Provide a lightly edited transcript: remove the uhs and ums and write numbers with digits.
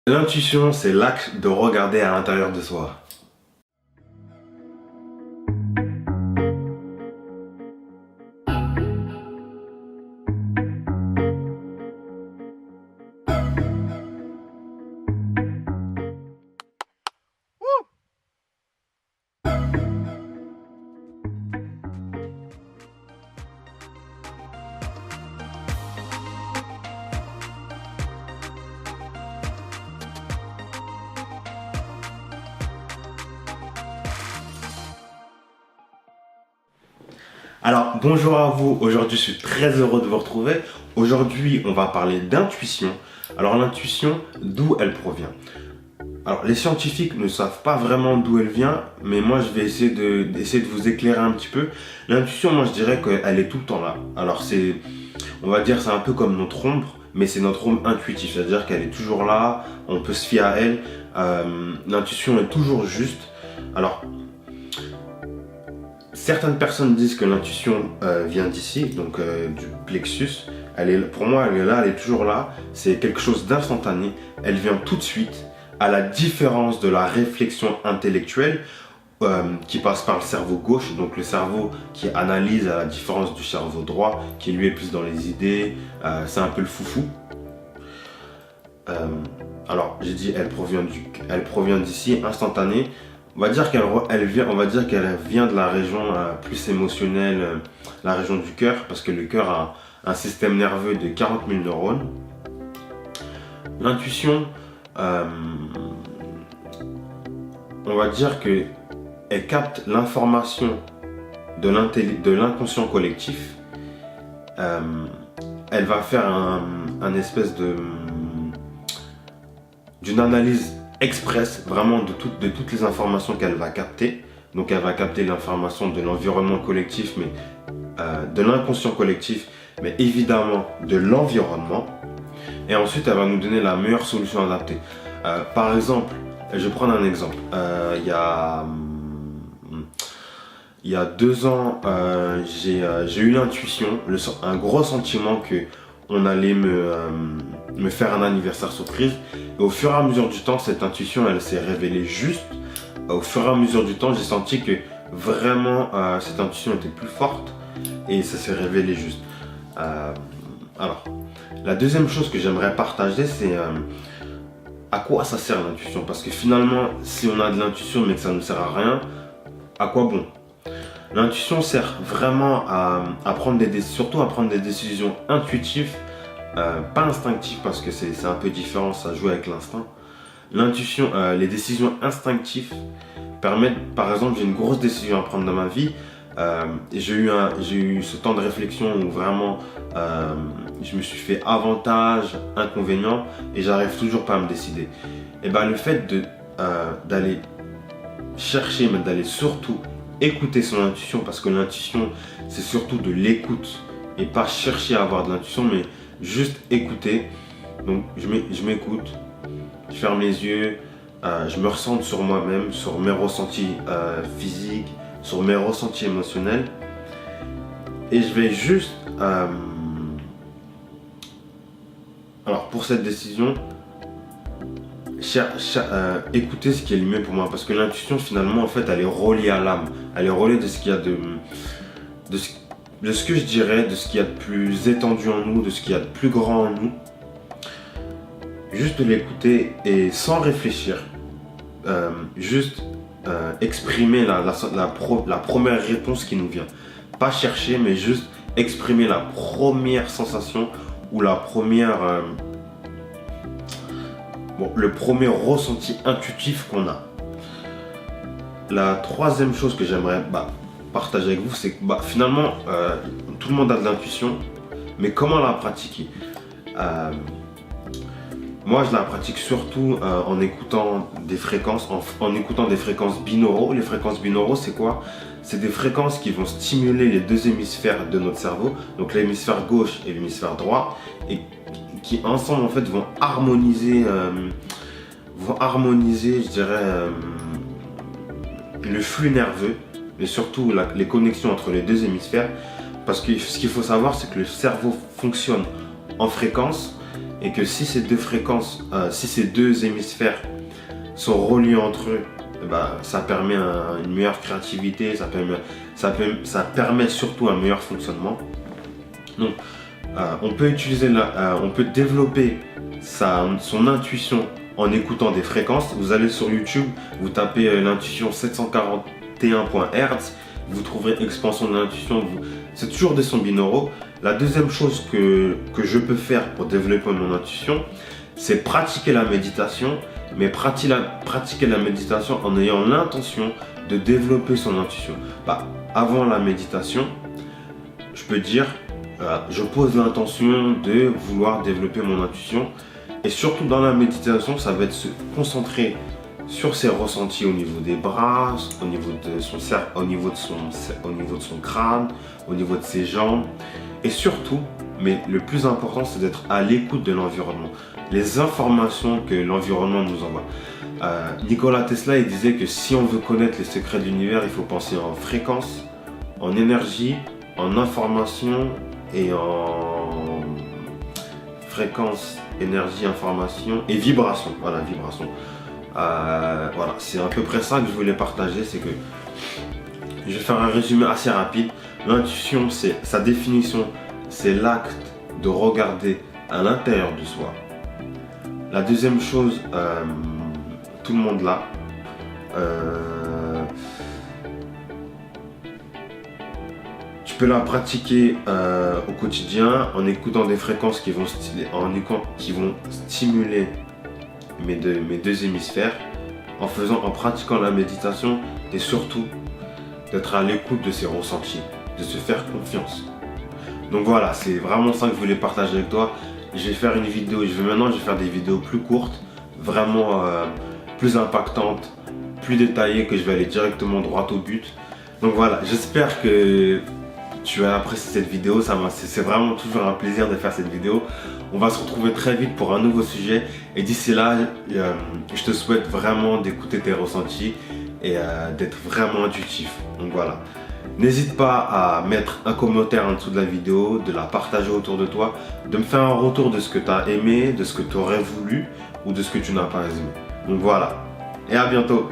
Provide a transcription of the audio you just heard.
L'intuition, c'est l'acte de regarder à l'intérieur de soi. Alors, bonjour à vous. Aujourd'hui, je suis très heureux de vous retrouver. Aujourd'hui, on va parler d'intuition. Alors, l'intuition, d'où elle provient? Alors, les scientifiques ne savent pas vraiment d'où elle vient, mais moi, je vais essayer de vous éclairer un petit peu. L'intuition, moi, je dirais qu'elle est tout le temps là. Alors, on va dire, c'est un peu comme notre ombre, mais c'est notre ombre intuitive, c'est-à-dire qu'elle est toujours là, on peut se fier à elle. L'intuition est toujours juste. Alors, certaines personnes disent que l'intuition vient d'ici, donc du plexus. Pour moi, elle est là, elle est toujours là. C'est quelque chose d'instantané. Elle vient tout de suite, à la différence de la réflexion intellectuelle qui passe par le cerveau gauche, donc le cerveau qui analyse à la différence du cerveau droit, qui lui est plus dans les idées. C'est un peu le foufou. Alors, j'ai dit, elle provient d'ici, instantanée. On va dire qu'elle vient de la région plus émotionnelle, la région du cœur, parce que le cœur a un système nerveux de 40 000 neurones. L'intuition, on va dire qu'elle capte l'information de l'inconscient collectif. Elle va faire un espèce d'une analyse express vraiment de toutes les informations qu'elle va capter. Donc elle va capter l'information de l'environnement collectif, mais de l'inconscient collectif, mais évidemment de l'environnement. Et ensuite elle va nous donner la meilleure solution adaptée. Par exemple, je vais prendre un exemple. Il y a 2 ans, j'ai eu l'intuition, un gros sentiment que on allait me faire un anniversaire surprise. Et au fur et à mesure du temps, cette intuition, elle s'est révélée juste. Au fur et à mesure du temps, j'ai senti que vraiment cette intuition était plus forte et ça s'est révélé juste. Alors, la deuxième chose que j'aimerais partager, c'est à quoi ça sert l'intuition? Parce que finalement, si on a de l'intuition mais que ça ne sert à rien, à quoi bon? L'intuition sert vraiment surtout à prendre des décisions intuitives, pas instinctives parce que c'est un peu différent, ça joue avec l'instinct. L'intuition, les décisions instinctives permettent, par exemple, j'ai une grosse décision à prendre dans ma vie, et j'ai eu ce temps de réflexion où vraiment je me suis fait avantage, inconvénient, et j'arrive toujours pas à me décider. Et ben le fait d'aller chercher, mais d'aller surtout écouter son intuition, parce que l'intuition c'est surtout de l'écoute et pas chercher à avoir de l'intuition, mais juste écouter. Donc je m'écoute, je ferme les yeux, je me ressens sur moi-même, sur mes ressentis physiques, sur mes ressentis émotionnels, et je vais juste alors pour cette décision écouter ce qui est le mieux pour moi, parce que l'intuition finalement en fait elle est reliée à l'âme, elle est reliée de ce qu'il y a de ce que je dirais, de ce qu'il y a de plus étendu en nous, de ce qu'il y a de plus grand en nous. Juste de l'écouter et sans réfléchir, juste exprimer la première réponse qui nous vient, pas chercher mais juste exprimer la première sensation ou le premier ressenti intuitif qu'on a. La troisième chose que j'aimerais partager avec vous, c'est que finalement, tout le monde a de l'intuition, mais comment la pratiquer? Moi, je la pratique surtout en écoutant des fréquences, en écoutant des fréquences binauraux. Les fréquences binauraux, c'est quoi? C'est des fréquences qui vont stimuler les 2 hémisphères de notre cerveau, donc l'hémisphère gauche et l'hémisphère droit, et qui ensemble en fait vont harmoniser, je dirais, le flux nerveux et surtout les connexions entre les 2 hémisphères. Parce que ce qu'il faut savoir, c'est que le cerveau fonctionne en fréquence et que si ces deux fréquences, si ces deux hémisphères sont reliés entre eux, ça permet une meilleure créativité, ça permet surtout un meilleur fonctionnement. Donc, on peut développer son intuition en écoutant des fréquences. Vous allez sur YouTube, vous tapez l'intuition 741 Hz, vous trouverez expansion de l'intuition, c'est toujours des sons binauraux. La deuxième chose que je peux faire pour développer mon intuition, c'est pratiquer la méditation, mais pratiquer la méditation en ayant l'intention de développer son intuition. Avant la méditation, je peux dire, je pose l'intention de vouloir développer mon intuition, et surtout dans la méditation, ça va être se concentrer sur ses ressentis au niveau des bras, au niveau de son cerveau, au niveau de son crâne, au niveau de ses jambes, et surtout, mais le plus important, c'est d'être à l'écoute de l'environnement, les informations que l'environnement nous envoie. Nikola Tesla, il disait que si on veut connaître les secrets de l'univers, il faut penser en fréquence, en énergie, en information et en fréquence, énergie, information et vibration. Voilà, vibration. Voilà, c'est à peu près ça que je voulais partager. C'est que je vais faire un résumé assez rapide. L'intuition, sa définition, c'est l'acte de regarder à l'intérieur de soi. La deuxième chose, tout le monde l'a. Tu peux la pratiquer au quotidien en écoutant des fréquences qui vont stimuler mes deux hémisphères, en pratiquant la méditation et surtout d'être à l'écoute de ses ressentis, de se faire confiance. Donc voilà, c'est vraiment ça que je voulais partager avec toi. Je vais faire une vidéo, je vais faire des vidéos plus courtes, vraiment plus impactantes, plus détaillées, que je vais aller directement droit au but. Donc voilà, j'espère que tu as apprécié cette vidéo, c'est vraiment toujours un plaisir de faire cette vidéo. On va se retrouver très vite pour un nouveau sujet et d'ici là, je te souhaite vraiment d'écouter tes ressentis et d'être vraiment intuitif. Donc voilà, n'hésite pas à mettre un commentaire en dessous de la vidéo, de la partager autour de toi, de me faire un retour de ce que tu as aimé, de ce que tu aurais voulu ou de ce que tu n'as pas aimé. Donc voilà, et à bientôt.